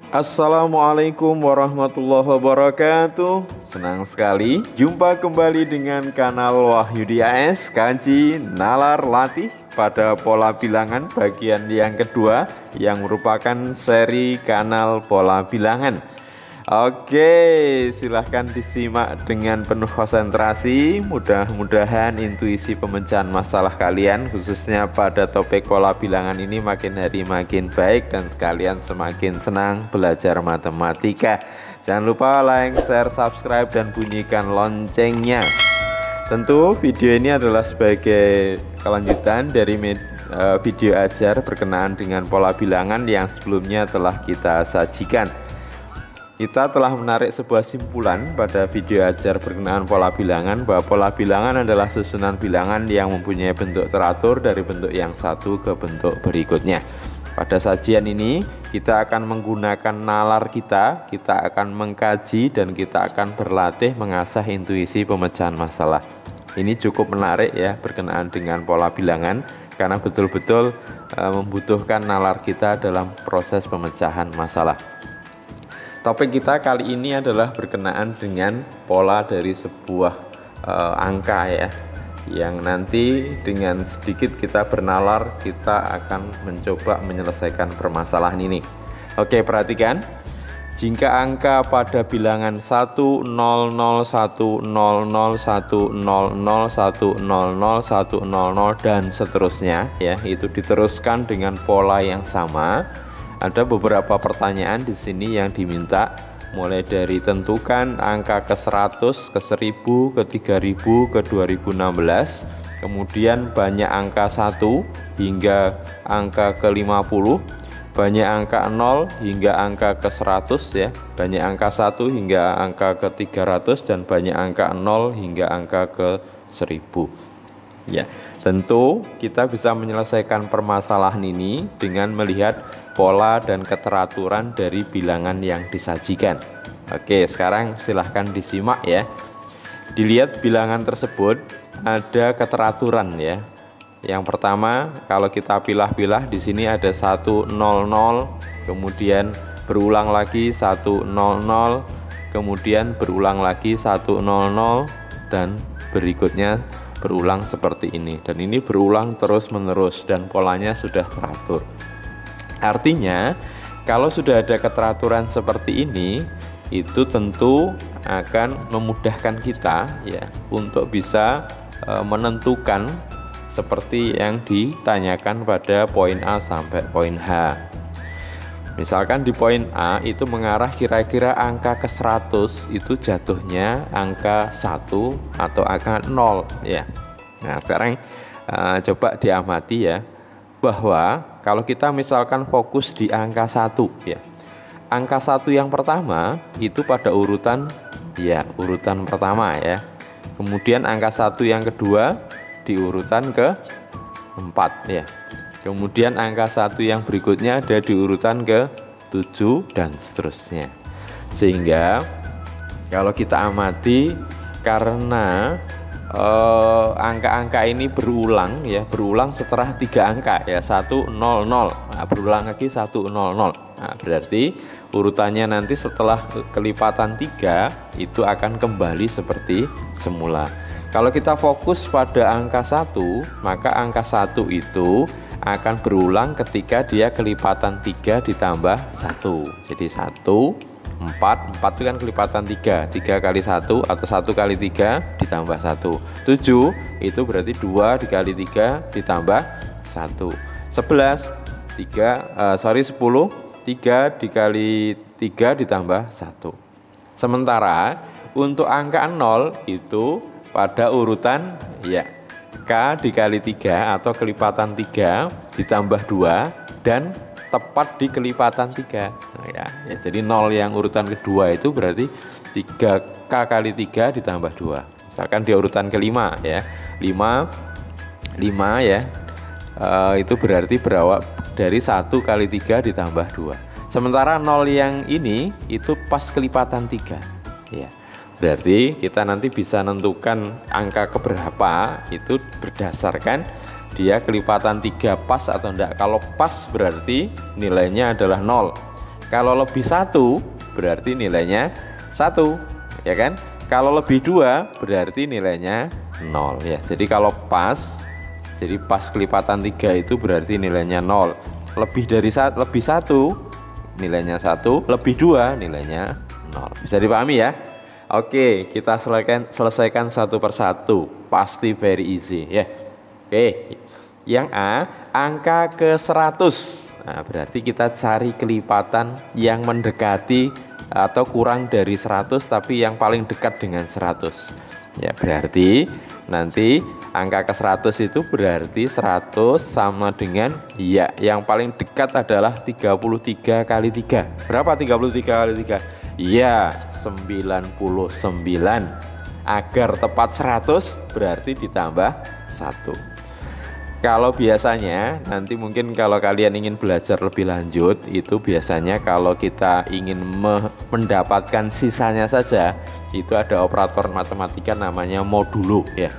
Assalamualaikum warahmatullahi wabarakatuh. Senang sekali jumpa kembali dengan kanal Wahyudi AS Kaji Nalar Latih pada pola bilangan bagian yang kedua yang merupakan seri kanal pola bilangan. Oke, silahkan disimak dengan penuh konsentrasi. Mudah-mudahan intuisi pemecahan masalah kalian khususnya pada topik pola bilangan ini makin hari makin baik dan sekalian semakin senang belajar matematika. Jangan lupa like, share, subscribe, dan bunyikan loncengnya. Tentu video ini adalah sebagai kelanjutan dari video ajar berkenaan dengan pola bilangan yang sebelumnya telah kita sajikan. Kita telah menarik sebuah simpulan pada video ajar berkenaan pola bilangan bahwa pola bilangan adalah susunan bilangan yang mempunyai bentuk teratur dari bentuk yang satu ke bentuk berikutnya. Pada sajian ini kita akan menggunakan nalar kita akan mengkaji dan kita akan berlatih mengasah intuisi pemecahan masalah. Ini cukup menarik ya berkenaan dengan pola bilangan karena betul-betul membutuhkan nalar kita dalam proses pemecahan masalah. Topik kita kali ini adalah berkenaan dengan pola dari sebuah angka ya, yang nanti dengan sedikit kita bernalar kita akan mencoba menyelesaikan permasalahan ini. Oke, perhatikan. Jika angka pada bilangan 1 0 0 1 0 0 1 0 0 1 0 0 1 0 0 dan seterusnya ya, itu diteruskan dengan pola yang sama. Ada beberapa pertanyaan di sini yang diminta, mulai dari tentukan angka ke 100, ke 1000, ke 3000, ke 2016, kemudian banyak angka 1 hingga angka ke 50, banyak angka 0 hingga angka ke 100 ya, banyak angka 1 hingga angka ke 300 dan banyak angka 0 hingga angka ke 1000. Ya, tentu kita bisa menyelesaikan permasalahan ini dengan melihat pola dan keteraturan dari bilangan yang disajikan. Oke, sekarang silahkan disimak ya. Dilihat bilangan tersebut ada keteraturan ya. Yang pertama, kalau kita pilah-pilah di sini ada 100, kemudian berulang lagi 100, kemudian berulang lagi 100 dan berikutnya berulang seperti ini, dan ini berulang terus-menerus dan polanya sudah teratur. Artinya kalau sudah ada keteraturan seperti ini, itu tentu akan memudahkan kita ya untuk bisa menentukan seperti yang ditanyakan pada poin A sampai poin H. Misalkan di poin A itu mengarah kira-kira angka ke 100 itu jatuhnya angka 1 atau angka 0 ya. Nah, sekarang coba diamati ya, bahwa kalau kita misalkan fokus di angka 1 ya. Angka 1 yang pertama itu pada urutan pertama ya. Kemudian angka 1 yang kedua di urutan ke-4 ya. Kemudian angka 1 yang berikutnya ada di urutan ke-7 dan seterusnya. Sehingga kalau kita amati, karena angka-angka ini berulang setelah 3 angka ya, 100, nah, berulang lagi 100. Nah, berarti urutannya nanti setelah kelipatan 3 itu akan kembali seperti semula. Kalau kita fokus pada angka 1, maka angka 1 itu akan berulang ketika dia kelipatan 3 ditambah 1. Jadi 1, 4 itu kan kelipatan 3 kali 1 atau 1 kali 3 ditambah 1. 7 itu berarti 2 dikali 3 ditambah 1. 10 3 dikali 3 ditambah 1. Sementara untuk angka 0 itu pada urutan ya K dikali 3 atau kelipatan 3 ditambah 2 dan tepat di kelipatan 3 ya. Jadi 0 yang urutan kedua itu berarti 3K kali 3 ditambah 2. Misalkan di urutan kelima ya, 5 ya, itu berarti berawal dari 1 kali 3 ditambah 2. Sementara 0 yang ini itu pas kelipatan 3 ya. Berarti kita nanti bisa menentukan angka keberapa itu berdasarkan dia kelipatan 3 pas atau enggak. Kalau pas berarti nilainya adalah 0. Kalau lebih 1 berarti nilainya 1, ya kan? Kalau lebih 2 berarti nilainya 0 ya. Jadi kalau pas, jadi pas kelipatan 3 itu berarti nilainya 0. Lebih dari lebih 1 nilainya 1, lebih 2 nilainya 0. Bisa dipahami ya? Oke, kita selesaikan satu persatu. Pasti very easy ya. Oke. Yang A, angka ke 100. Nah, berarti kita cari kelipatan yang mendekati atau kurang dari 100 tapi yang paling dekat dengan 100. Ya, berarti nanti angka ke 100 itu berarti 100 sama dengan ya, yang paling dekat adalah 33 kali 3. Berapa 33 kali 3? Ya, 99. Agar tepat 100 berarti ditambah 1. Kalau biasanya nanti mungkin kalau kalian ingin belajar lebih lanjut, itu biasanya kalau kita ingin mendapatkan sisanya saja, itu ada operator matematika namanya modulo ya.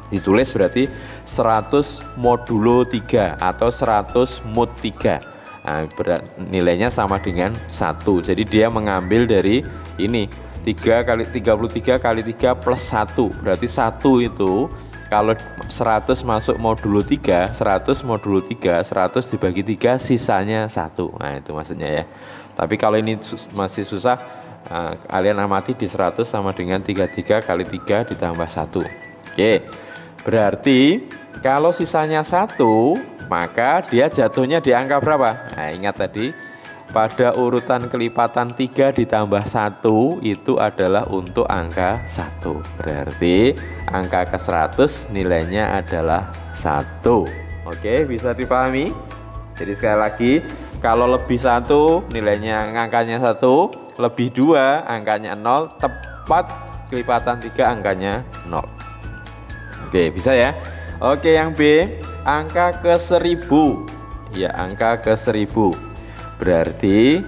Ditulis berarti 100 modulo 3 atau 100 mod 3. Nah, nilainya sama dengan 1. Jadi dia mengambil dari ini 3 kali 33 kali 3 plus 1. Berarti 1 itu kalau 100 masuk modulo 3, 100 modulo 3, 100 dibagi 3 sisanya 1. Nah, itu maksudnya ya. Tapi kalau ini masih susah, kalian amati di 100 sama dengan 33 kali 3 ditambah 1. Oke. Berarti kalau sisanya 1, maka dia jatuhnya di angka berapa? Nah, ingat tadi pada urutan kelipatan 3 ditambah 1 itu adalah untuk angka 1. Berarti angka ke 100 nilainya adalah 1. Oke, bisa dipahami? Jadi sekali lagi, kalau lebih 1 nilainya angkanya 1, lebih 2 angkanya 0, tepat kelipatan 3 angkanya 0. Oke, bisa ya? Oke, yang B, angka ke 1000. Ya, angka ke 1000. Berarti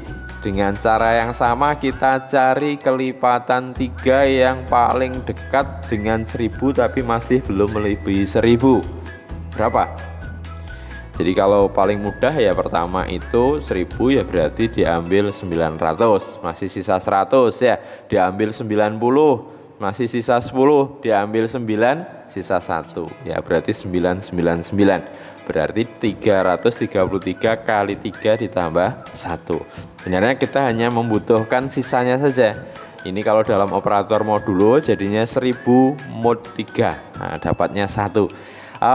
dengan cara yang sama kita cari kelipatan 3 yang paling dekat dengan 1000 tapi masih belum melebihi 1000. Berapa? Jadi kalau paling mudah ya pertama itu 1000 ya berarti diambil 900, masih sisa 100 ya, diambil 90, masih sisa 10, diambil 9, sisa 1. Ya berarti 999. Berarti 333 kali 3 ditambah 1. Sebenarnya kita hanya membutuhkan sisanya saja. Ini kalau dalam operator modulo jadinya 1000 mod 3. Nah, dapatnya 1.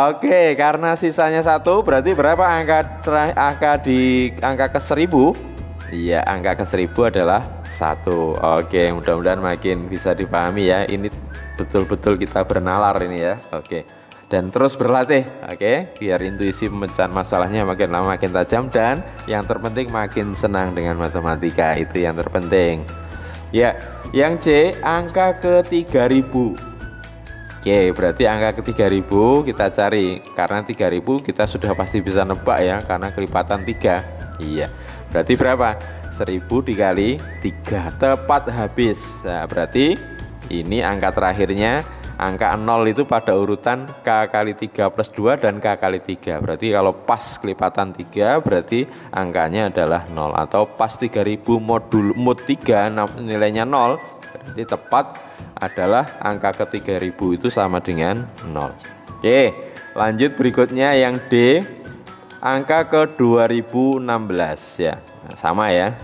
Oke, karena sisanya 1 berarti berapa angka ke 1000? Iya, angka ke 1000 adalah 1. Oke, mudah-mudahan makin bisa dipahami ya. Ini betul-betul kita bernalar ini ya. Oke. Dan terus berlatih, oke, biar intuisi pemecahan masalahnya makin lama makin tajam, dan yang terpenting makin senang dengan matematika, itu yang terpenting. Ya, yang C, angka ke 3000. Oke, berarti angka ke 3000 kita cari, karena 3000 kita sudah pasti bisa nebak ya, karena kelipatan 3. Iya, berarti berapa? 1000 dikali 3, tepat habis. Nah, berarti ini angka terakhirnya. Angka 0 itu pada urutan K kali 3 plus 2 dan K kali 3. Berarti kalau pas kelipatan 3 berarti angkanya adalah 0. Atau pas 3000 mod 3 nilainya 0, berarti tepat adalah angka ke 3000 itu sama dengan 0. Oke, lanjut berikutnya yang D, angka ke 2016 ya. Nah, sama ya.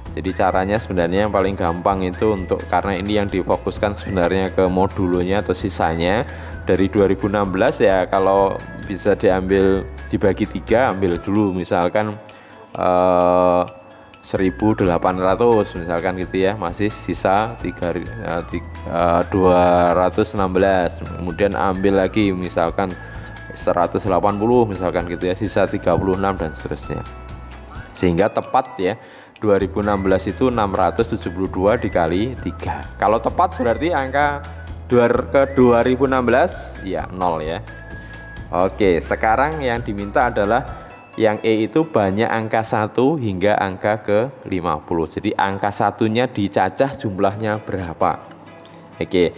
Jadi caranya sebenarnya yang paling gampang itu karena ini yang difokuskan sebenarnya ke modulonya atau sisanya dari 2016 ya, kalau bisa diambil dibagi 3, ambil dulu misalkan 1800 misalkan gitu ya, masih sisa 216, kemudian ambil lagi misalkan 180 misalkan gitu ya, sisa 36 dan seterusnya, sehingga tepat ya 2016 itu 672 dikali 3. Kalau tepat berarti angka ke 2016 ya 0 ya. Oke, sekarang yang diminta adalah yang E itu banyak angka 1 hingga angka ke 50. Jadi angka satunya dicacah jumlahnya berapa. Oke,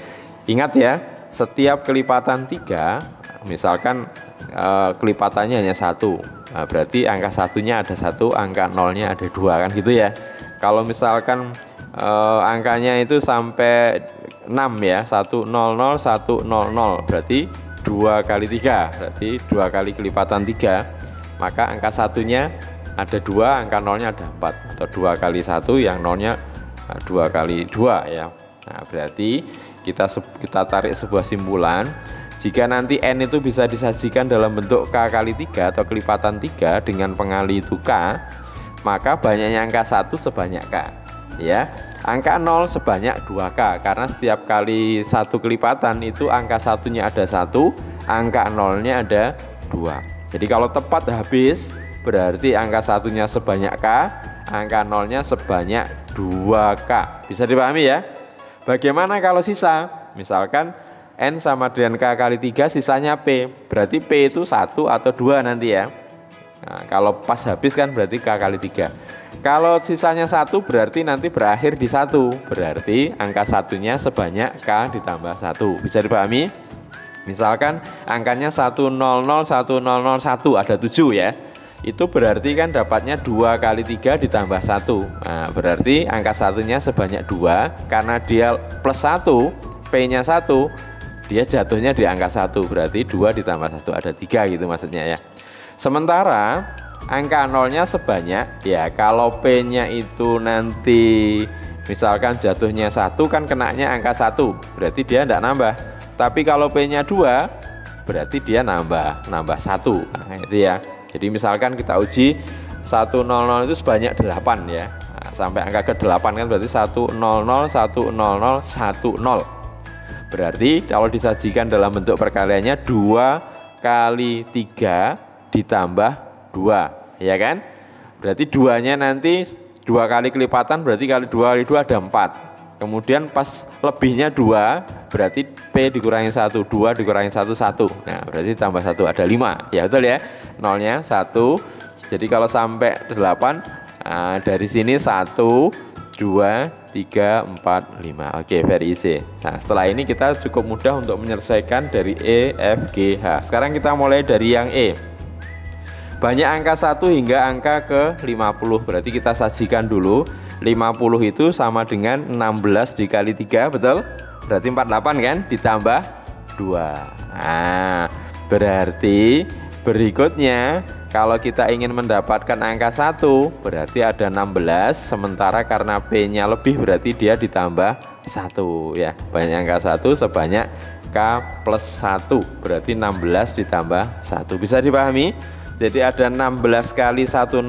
ingat ya, setiap kelipatan 3 misalkan kelipatannya hanya 1. Nah, berarti angka satunya ada 1, angka nolnya ada 2 kan gitu ya. Kalau misalkan angkanya itu sampai 6 ya, 100 100, berarti 2 kali 3, berarti 2 kali kelipatan 3, maka angka satunya ada 2, angka nolnya ada 4, atau 2 kali 1 yang nolnya 2 kali 2 ya. Nah, berarti kita tarik sebuah simpulan, jika nanti N itu bisa disajikan dalam bentuk K kali 3 atau kelipatan 3 dengan pengali itu K, maka banyaknya angka 1 sebanyak K ya. Angka 0 sebanyak 2K, karena setiap kali 1 kelipatan itu angka satunya ada 1, angka nolnya ada 2. Jadi kalau tepat habis berarti angka satunya sebanyak K, angka nolnya sebanyak 2K. Bisa dipahami ya? Bagaimana kalau sisa? Misalkan N sama dengan K kali 3, sisanya P, berarti P itu 1 atau 2 nanti ya. Nah, kalau pas habis kan berarti K kali 3. Kalau sisanya 1 berarti nanti berakhir di 1, berarti angka satunya sebanyak K ditambah 1. Bisa dipahami? Misalkan angkanya 100 1001 ada 7 ya. Itu berarti kan dapatnya 2 kali 3 ditambah 1. Nah, berarti angka satunya sebanyak 2, karena dia plus 1, P nya 1, dia jatuhnya di angka 1, berarti 2 ditambah 1 ada 3 gitu maksudnya ya. Sementara angka nolnya sebanyak ya, kalau P nya itu nanti misalkan jatuhnya 1 kan kenanya angka 1, berarti dia tidak nambah. Tapi kalau P nya 2 berarti dia nambah 1. Nah, itu ya. Jadi misalkan kita uji 100 itu sebanyak 8 ya. Nah, sampai angka ke-8 kan berarti 100 100 10. Berarti kalau disajikan dalam bentuk perkaliannya 2 kali 3 ditambah 2, ya kan? Berarti 2-nya nanti 2 kali kelipatan, berarti kali 2 kali 2 ada 4. Kemudian pas lebihnya 2, berarti P dikurangi 1, 2 dikurangi 1, 1. Nah, berarti tambah 1 ada 5. Ya betul ya. Nolnya 1. Jadi kalau sampai 8, nah, dari sini 1 2 3 4 5. Oke, very easy. Nah, setelah ini kita cukup mudah untuk menyelesaikan dari E, F, G, H. Sekarang kita mulai dari yang E. Banyak angka 1 hingga angka ke 50, berarti kita sajikan dulu. 50 itu sama dengan 16 dikali 3, betul? Berarti 48 kan, ditambah 2. Nah, berarti berikutnya kalau kita ingin mendapatkan angka 1, berarti ada 16, sementara karena P nya lebih berarti dia ditambah 1 ya. Banyak angka 1 sebanyak K plus 1, berarti 16 ditambah 1. Bisa dipahami? Jadi ada 16 kali 100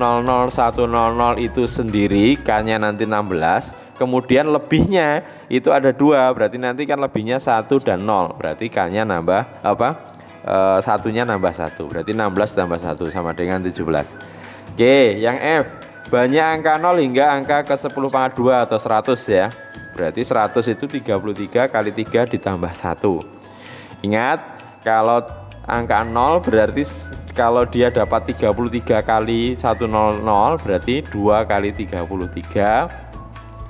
itu sendiri, K-nya nanti 16. Kemudian lebihnya itu ada 2, berarti nanti kan lebihnya 1 dan 0. Berarti K-nya nambah apa? Satunya nambah 1. Berarti 16 tambah 1 sama dengan 17. Oke, yang F. Banyak angka 0 hingga angka ke 10 pangkat 2 atau 100 ya. Berarti 100 itu 33 kali 3 ditambah 1. Ingat, kalau angka 0 berarti kalau dia dapat 33 kali 100, berarti 2 kali 33.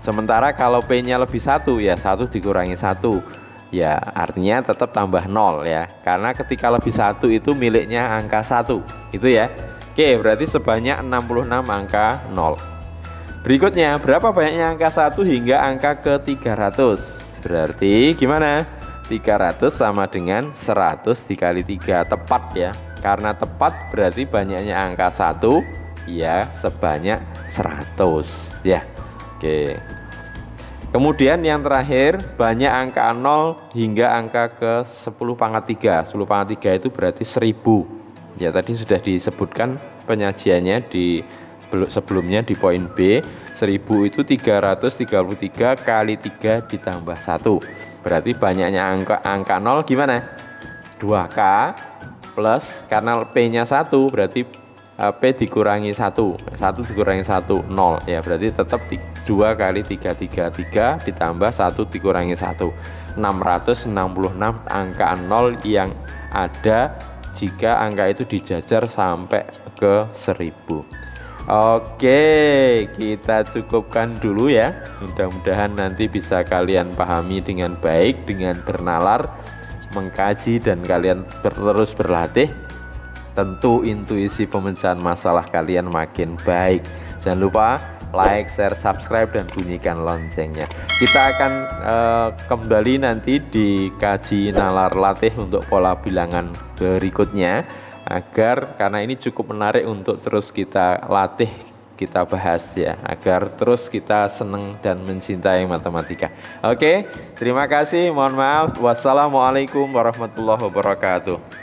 Sementara kalau P-nya lebih 1 ya 1 dikurangi 1. Ya artinya tetap tambah 0 ya. Karena ketika lebih 1 itu miliknya angka 1. Itu ya. Oke, berarti sebanyak 66 angka 0. Berikutnya, berapa banyaknya angka 1 hingga angka ke 300? Berarti gimana? 300 sama dengan 100 dikali 3, tepat ya. Karena tepat berarti banyaknya angka 1 ya sebanyak 100 ya. Oke. Kemudian yang terakhir, banyak angka 0 hingga angka ke 10 pangkat 3. 10 pangkat 3 itu berarti 1000. Ya tadi sudah disebutkan penyajiannya di sebelumnya di poin B. 1000 itu 333 kali 3 ditambah 1. Berarti banyaknya angka 0 gimana? 2K plus, karena P-nya 1 berarti P dikurangi 1. 1 dikurangi 1 0 ya, berarti tetap 2 kali 333 ditambah 1 dikurangi 1. 666 angka 0 yang ada jika angka itu dijajar sampai ke 1000. Oke, kita cukupkan dulu ya. Mudah-mudahan nanti bisa kalian pahami dengan baik, dengan bernalar, mengkaji, dan kalian terus berlatih. Tentu intuisi pemecahan masalah kalian makin baik. Jangan lupa like, share, subscribe, dan bunyikan loncengnya. Kita akan kembali nanti di kaji nalar latih untuk pola bilangan berikutnya, agar karena ini cukup menarik untuk terus kita latih, kita bahas ya, agar terus kita senang dan mencintai matematika. Oke, terima kasih, mohon maaf. Wassalamualaikum warahmatullahi wabarakatuh.